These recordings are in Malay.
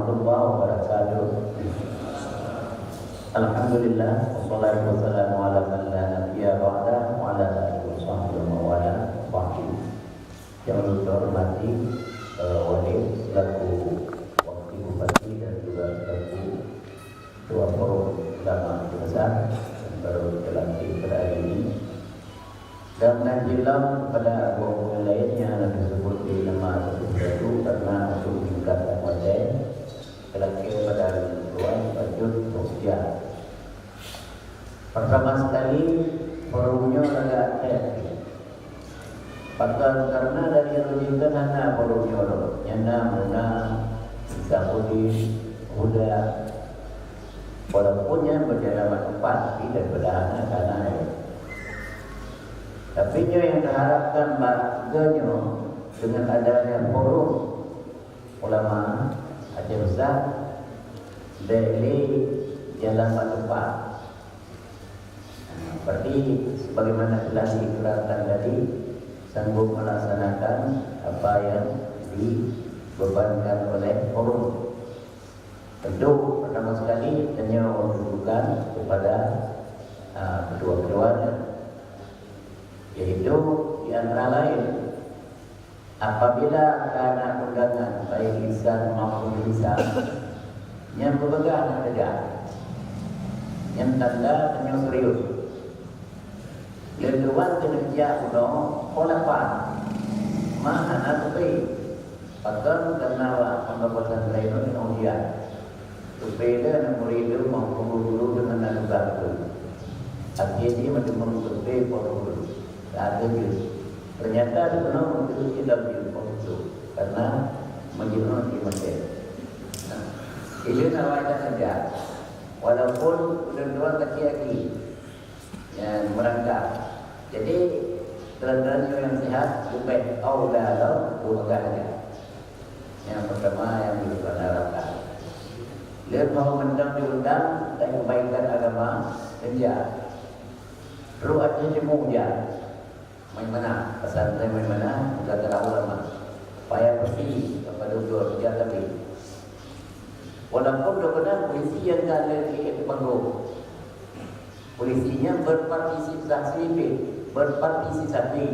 warahmatullahi wabarakatuh. Alhamdulillah, wassalatu wassalamu ala man la nabiyya ba'da wa ala alihi wa sahbihi wa wala ba'du. Yang dihormati wali selaku wakil bupati dan juga selaku ketua forum ulama besar yang baru dilantik pada hari ini. Dan menanjilam kepada buah lain yang disebut di nama tersebut karena untuk meningkatkan model kelaki pada tuan wajud sosial. Pertama sekali forumnya agak kreatif. Karena dari yang lebih hanya forumnya nyana muna sahudi udah walaupun yang berjalan empat tidak berdana karena tapi yang diharapkan baganya dengan adanya forum ulama Aceh Besar dari jalan depan. Seperti sebagaimana telah diikrarkan tadi, sanggup melaksanakan apa yang dibebankan oleh forum. Tentu pertama sekali hanya menunjukkan kepada kedua-keduanya, yaitu di antara lain apabila karena undangan baik lisan maupun lisan yang berpegang saja yang tanda yang serius dan luar kerja udah olapan mana tapi pakai karena pembuatan lain yang dia supaya murid maupun guru dengan anugerah itu akhirnya menjadi supaya guru ada juga. Ternyata sebenarnya itu tidak difokus karena menjenuh di Mesir. Ini namanya saja. Walaupun kedua kaki yang merangkak. Jadi terang-terangnya yang sehat supaya Allah dua aja. Yang pertama yang diharapkan. Lihat mau mendang diundang dan kebaikan agama kerja. Ruatnya semuanya. Mana pesantren mana sudah terlalu payah bersih kepada dua kerja tapi walaupun benar polisi yang ada di panggung polisinya berpartisipasi berpartisipasi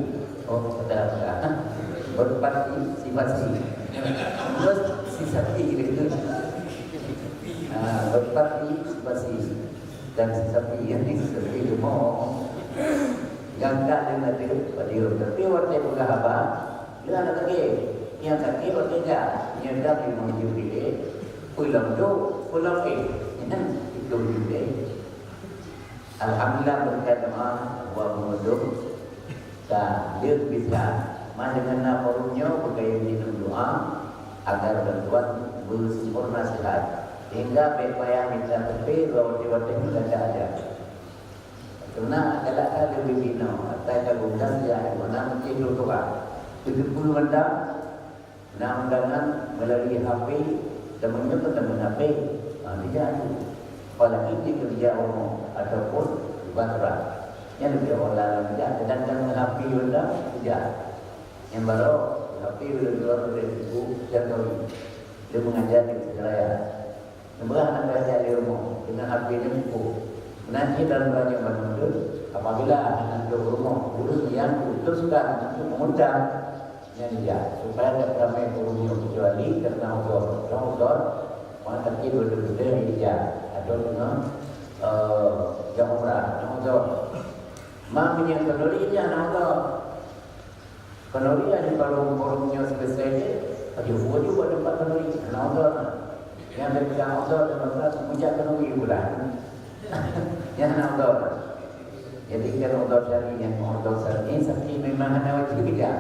gitu berpartisipasi dan sisapi yang seperti itu mau yang tak dengan dia tapi waktu itu apa dia ada lagi yang kaki waktu yang dah di menuju dia pulang itu dia alhamdulillah berkat doa wa muduk dan dia bisa dengan forumnya bergaya minum doa agar bantuan bersempurna sehat hingga payah minta tepi waktu tidak ada. Karena ada lebih bina, ada guna dia mana mungkin itu kan 70 undang, undangan melalui HP dan menyebut dengan HP, dia apalagi di kerja umum ataupun batera, yang lebih orang dia sedangkan HP undang tidak, yang baru HP sudah keluar dari buku jadwal dia mengajar di Seraya, sebenarnya anak belajar di rumah dengan HP ini buku. Nanti dalam banyak menurut apabila anak rumah urus yang putuskan untuk mengundang yang dia supaya tidak ramai turunnya kecuali karena udor maka kita berbeda dia atau dengan yang umrah yang udor makanya kendalinya udor kendali ada kalau forumnya selesai ada juga tempat kendali udor yang berpegang udor dan mereka punya kendali bulan yang naudor. Jadi kalau naudor syar'i yang naudor syar'i seperti memang ada wajib tidak.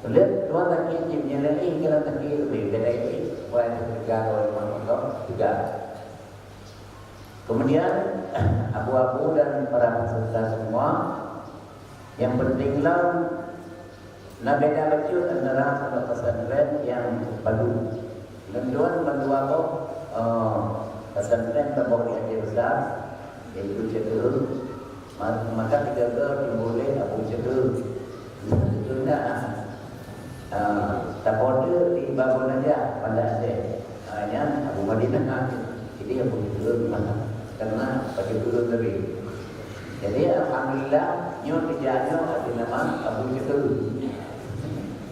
Lihat dua takdir yang lain kalau takdir berbeda ini boleh dipegang oleh naudor juga. Kemudian abu-abu dan para peserta semua yang pentinglah nak beda betul antara pesantren yang baru. Tentuan apa pesantren berbau yang besar. Iaitu cedera, maka tiga dimulai abu cedera. Itu tak boleh dibangun aja pada Aceh. namanya Abu Madinah. Jadi yang begitu karena bagi dulu lebih. Jadi alhamdulillah nyo kerjanya ada nama Abu Judul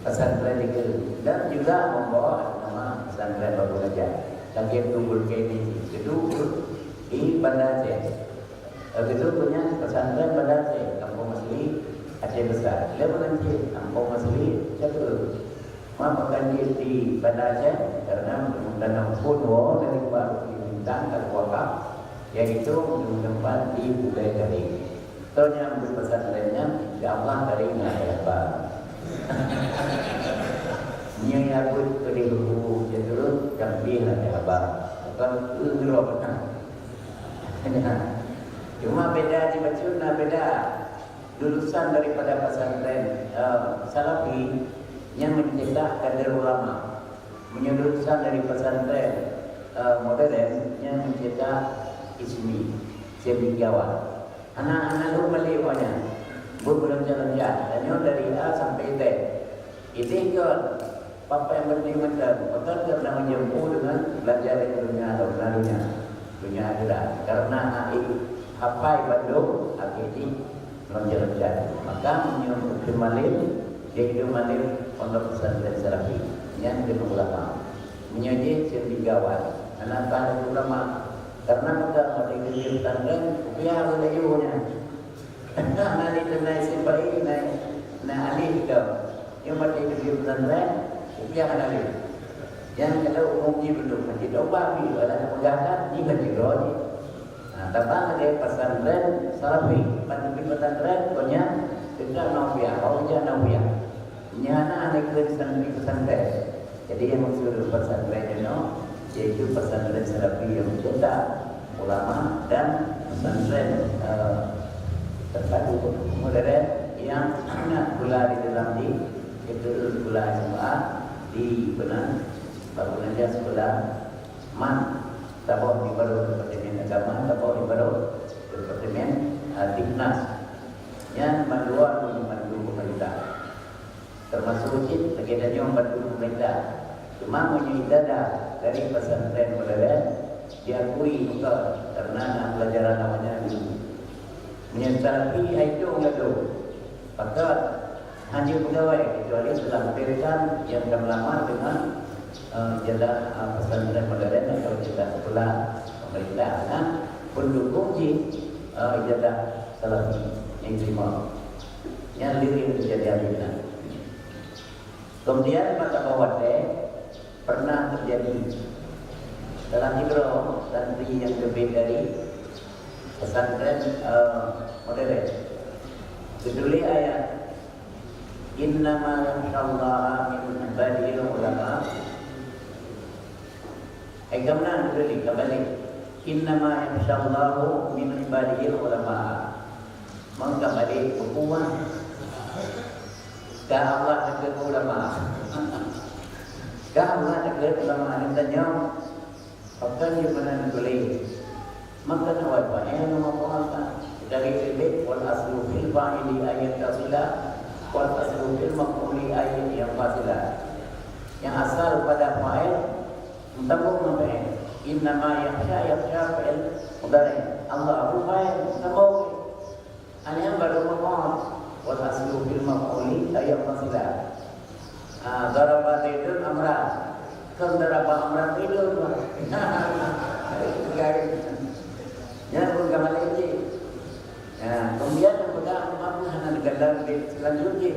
pesantren itu dan juga membawa nama pesantren Babu Gajah. Lagi tunggul kini itu di Banda Aceh. Begitu punya pesantren Banda Aceh, Kampung Asli Aceh Besar. Dia menanti Kampung Asli Cakul. Mapakan dia di Banda Aceh karena menanam punwo dari baru bintang dan wakaf, yaitu tempat di budaya dari. Soalnya pesantrennya, ya Allah dari apa? Ni aku tadi buku jadul jambi ada apa? Bukan gerok kan? Cuma beda di bacuna beda. Lulusan daripada pesantren Salafi yang mencetak kader ulama, lulusan dari pesantren modern yang mencetak ismi, cendekiawan. Anak-anak lu melewanya, belum jalan-jalan. Dan dari A sampai Z. Itu ikut Papa yang berniaga, maka karena menjemput dengan belajar di dunia atau dunia akhirat. Karena hapai Bandung, akhirnya melonjak-lonjak. Maka menyuruh Malin, dia hidup Malin pondok pesantren Salafi yang dengan ulama. Menyuji cendekiawan, anak-anak ulama. Karena maka ada kegiatan pesantren, biar ada ibunya. Nanti tunai simpai, naik alih ke. Yang pada kegiatan pesantren. Upiah ada. Yang kalau umumnya belum masjid Obabi, ada pegangan ni masjid Roji. Tapi ada pesantren Salafi, pesantren banyak tidak naubiah, orang naubiah. Ini anak ada pesantren. Jadi yang maksud pesantren itu, yaitu pesantren Salafi yang mencetak ulama dan pesantren terpadu modern yang sangat pula di dalam itu sekolah SMA di Penang, baru saja sekolah Man, tabur di baru Departemen Agama, tabur di baru Departemen Dignas, yang membantu pemerintah, termasuk masjid, kegiatannya membantu pemerintah. Cuma punya ibadah dari pesantren modern diakui juga karena pelajaran namanya dulu. Menyesali itu enggak tahu. Maka hanya pegawai kecuali sudah memberikan yang lama dengan jadwal pesantren modern atau jadwal sekolah pemerintah. Nah, pendukung jadwal Salafi yang terima yang diri menjadi aliran. Kemudian pada bawah pernah terjadi dalam hidro santri yang lebih dari pesantren modern. Judulnya ayat Innama yakhshallaha min ibadihil ulama. Gamna kembali. Innama yakhshallahu min ibadihil ulama. Mengkembali hukuman ke Allah dan ke ulama. Ke Allah dan ke ulama ini tanya apakah dia benar boleh? Maka nawai yang memperhatikan dari fi'il wal aslu fil fa'ili ayat tasilah wal aslu fil maf'uli ayat yang fasilah. Yang asal pada fa'il mentabung maf'il. Innama yakhsha fa'il mudhari. Allahu fa'il mentabung. Hanya baru maf'ul wal aslu fil maf'uli ayat fasilah. Daraba zaidun amra. Kan daraba amra zaidun. Ya, kembali lagi. Kemudian yang sudah mampu hanya digadang selanjutnya.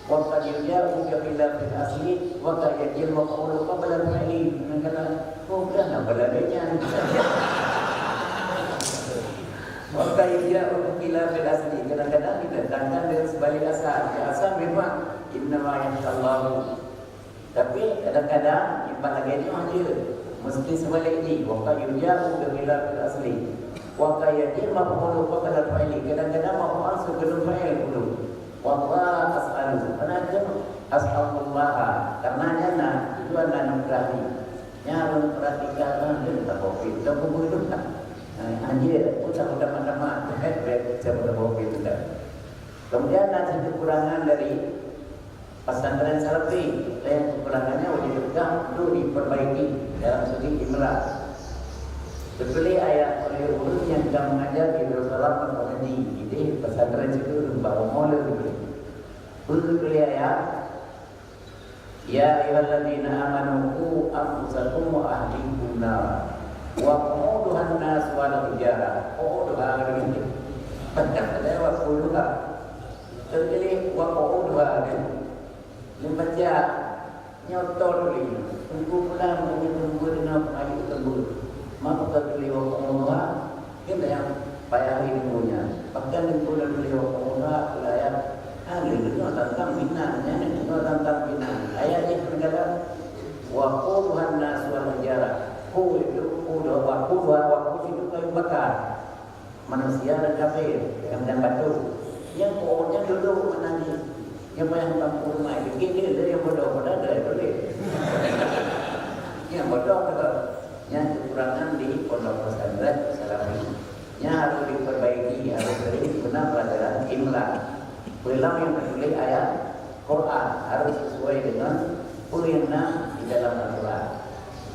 Waktu dia juga bila asli, waktu dia maqul qabla al-fi'li. Kata, oh kan beladanya. Waktu dia bila asli, kadang-kadang didatangkan dengan sebalik asal. Asal memang innama yakhshallahu. Tapi kadang-kadang ibarat lagi aja mesti sebalik ni. Waktu dia bila asli. Wakayati maf'ul faqad fa'ili kadang-kadang maf'ul sebelum fa'il dulu. Wallah as'alu. Karena as'alullah karena itu anda nukrahi. Yang perhatikan dan tabofi. Tabofi itu kan. Anjir, udah mana-mana. Saya tabofi itu kan. Kemudian ada kekurangan dari pesantren Salafi. dan kekurangannya wajib pegang untuk diperbaiki dalam segi imla. Kecuali ayat oleh urut yang kita mengajar di Rasulullah mengenai ide pesantren itu bahawa mula diberi. Kecuali ayat ya ayyuhalladzina amanu qu anfusakum wa ahlikum nar wa quduhan nas wal hijarah. Quduha ini pada waktu terjadi wakoudwa membaca nyotor ini tunggu pulang menunggu dengan ayu tembur maka terjadi wakoudwa kita yang payah ilmunya bahkan pulang beli wakoudwa wilayah hari itu tentang binanya itu tentang bina ayat ini berkata wakoudwa nas wal hijarah wakoudwa itu kayu bakar manusia dan kafir dan batu yang koornya dulu menangis yang banyak bangku rumah itu gini dia yang bodoh-bodoh dari boleh yang bodoh yang kekurangan di pondok pesantren Salafi nya harus diperbaiki, harus sering benar pelajaran imla ulang yang tertulis ayat Quran harus sesuai dengan ulina di dalam Al-Quran.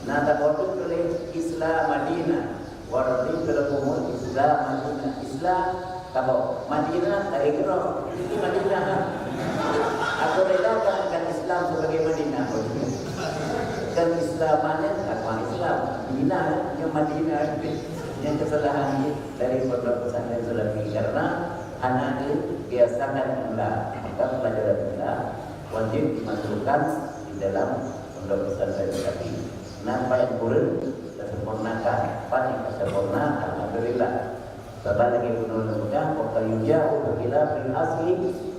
Nah tak waktu tulis Islam Madinah waradi kelakumun Islam Madinah Islam kalau Madinah dari kira ini Madinah aku relakan kan Islam sebagai Madinah kan Islamannya agama Islam Madinah yang Madinah yang kesalahan dari pondok pesantren Salafi karena anak itu biasakan imla maka pelajaran imla wajib dimasukkan di dalam pondok pesantren Salafi. Nah, apa yang kurang kita sempurnakan, apa yang sempurna, alhamdulillah. Sebab lagi menurunkan, waktu jauh bila bil asli,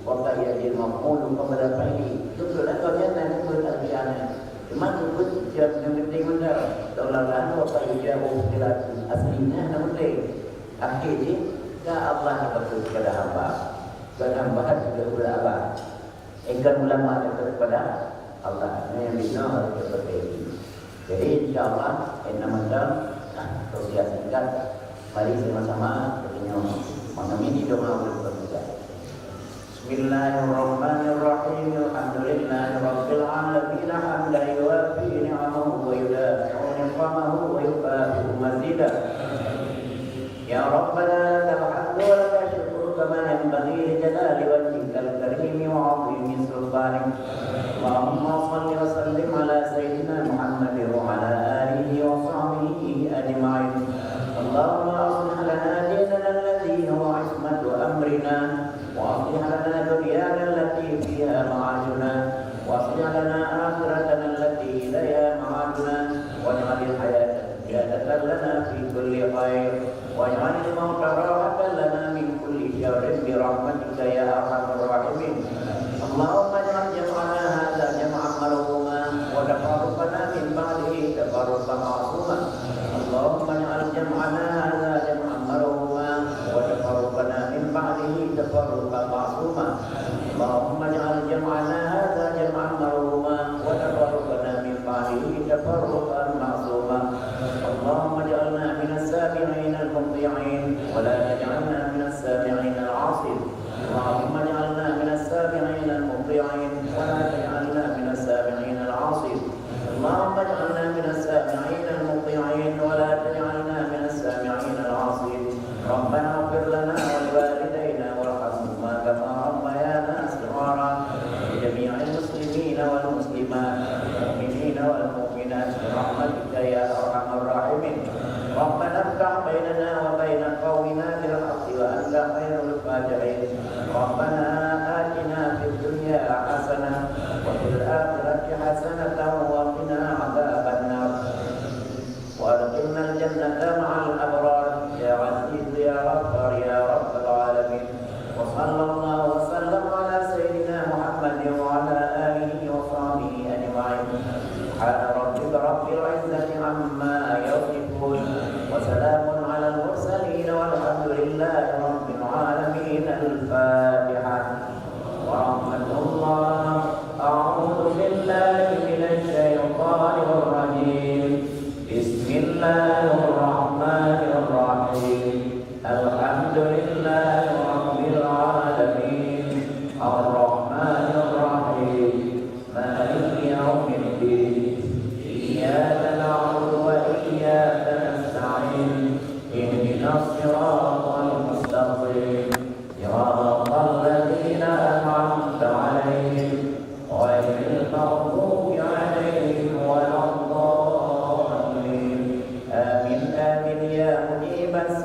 waktu yajil mafulu kepada pagi. Itu sudah kalian nanti berartiannya. Cuma itu yang penting benar. Tolonglah waktu jauh bila aslinya nanti. Akhirnya, ya Allah betul kepada hamba. Dan hamba juga berapa? Engkau ulama kepada Allah. Yang benar seperti ini. Jadi insyaAllah Enam-enam Sosial singkat mari sama-sama mengamini doa berikutnya. Bismillahirrahmanirrahim. Alhamdulillahirabbil alamin hamdan yuwafi ni'amahu wa yudafi'u niqamahu wa yukafi'u mazidah. Ya Rabbana lakal hamdu wa lakal syukru kama yanbaghi li jalali wajhikal karim wa 'azimi sultanik. Allahumma shalli wa sallim ala sayyidina Muhammad wa ala alihi wa sahbihi ajma'in. Allahumma aslih lana dinana alladhi huwa 'ismatu amrina wa aslih lana dunyana allati fiha ma'ashuna wa aslih lana akhiratana allati ilayha ma'aduna waj'alil hayata ziyadatan lana fi kulli khair waj'alil mauta rahatan lana min kulli syarrin bi rahmatika ya arhamar rahimin. Allahumma ij'al jam'ana hadza jam'an marhuma wa tafarruqana min ba'dihi tafarruqan ma'suma. Allahumma ij'al jam'ana hadza jam'an marhuma wa tafarruqana min ba'dihi tafarruqan ma'suma. Allahumma ij'al jam'ana hadza jam'an marhuma wa tafarruqana min ba'dihi tafarruqan ma'suma. Allahumma ij'alna minas sabi'in al-muṭi'in wa la taj'alna minas sabi'in al-'asin. Allahumma ij'alna minas sabi'in al-muṭi'in wa la taj'alna minas sabi'in al-'asin. Allahumma ij'alna minas sabi'in al-muṭi'in wa la taj'alna minas sabi'in al-'asin. Rabbana ighfir lana wa liwalidayna warhamhuma kama rabbayana shighara. Jami'il muslimin wal muslimat, mu'minina wal mu'minat bi rahmatika ya arhamar rahimin. Rabbana iftah bainana wa baina qaumina bil haqqi wa anta khairul fatihin. Rabbana atina fid dunya hasanah wa fil akhirati hasanatan wa qina adzaban nar. Wa adkhilna al jannata ma'al abrar ya aziz ya ghaffar ya rabbal alamin. Wa sallallahu wa sallam ala sayyidina Muhammad wa ala alihi wa sahbihi ajma'in. Subhana rabbika rabbil izzati amma yasifun wa salamun ala al mursalin walhamdulillahi rabbil alamin. Al-Fatihah. Wa rahmatullah. A'udzu billahi minasy اهدنا الصراط المستقيم صراط الذين أنعمت عليهم غير المغضوب عليهم ولا الضالين آمين آمين يا مجيب السؤال